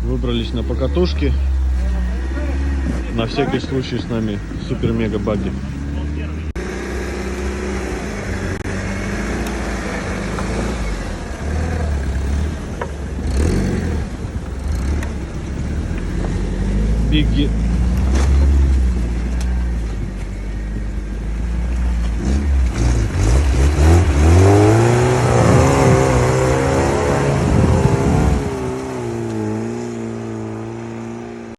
Выбрались на покатушки. На всякий случай с нами супер-мега-баги. Бигги